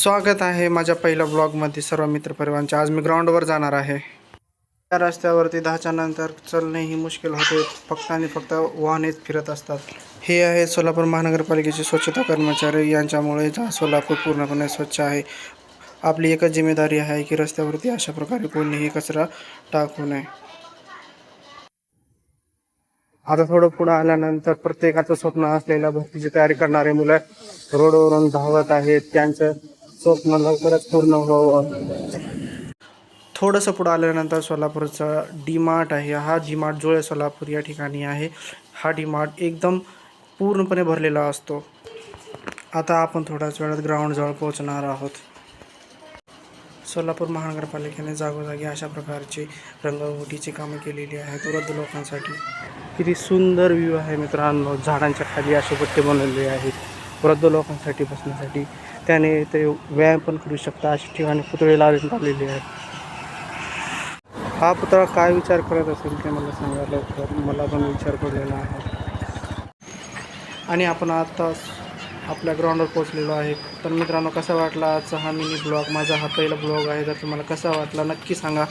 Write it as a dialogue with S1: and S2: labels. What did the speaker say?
S1: स्वागत आहे माझ्या पहिल्या ब्लॉगमध्ये सर्व मित्रपरिवारांचे। आज मी ग्राउंडवर जाणार आहे। या रस्त्यावरती 10च्या नंतर चलणे ही मुश्किल होते, फक्त आणि फक्त वाहनेच फिरत असतात। हे आहे सोलापूर महानगरपालिकेचे स्वच्छता कर्मचारी, यांच्यामुळे सोलापूर पूर्णपणे स्वच्छ आहे। आपली एकच जिम्मेदारी आहे की रस्त्यावरती अशा प्रकारे कोणीही कचरा टाकू नये। आता थोडं पुढे आल्यानंतर प्रत्येकाचं स्वप्न असलेल्या भरतीची तयारी करणारे मुलं रोडवरून धावत आहेत, त्यांचं स्वप्न लवकरच पूर्ण व्हावं। थोडंसं पुढं आल्यानंतर सोलापूरचा डी मार्ट आहे। हा डी मार्ट जुळे सोलापूर या ठिकाणी आहे। हा डी मार्ट एकदम पूर्णपणे भरलेला असतो। आता आपण थोड्याच वेळात ग्राउंडजवळ पोहोचणार आहोत। सोलापूर महानगरपालिकेने जागोजागी अशा प्रकारची रंगवटीची कामे केलेली आहेत वृद्ध लोकांसाठी। किती सुंदर व्ह्यू आहे मित्रांनो, झाडांच्या खाली असे पट्टे बनवलेले आहेत वृद्ध लोकांसाठी बसण्यासाठी। त्याने ते व्यायाम पण करू शकता, अशा ठिकाणी पुतळे लावण्यात आलेले आहेत। हा पुतळा काय विचार करत असेल ते मला सांगा लवकर, मला पण विचार पडलेला आहे। आणि आपण आता आपल्या ग्राउंडवर पोहोचलेलो आहे। तर मित्रांनो, कसा वाटला आजचा हा मिनी ब्लॉग? माझा हा पहिला ब्लॉग आहे, तर तुम्हाला कसा वाटला नक्की सांगा।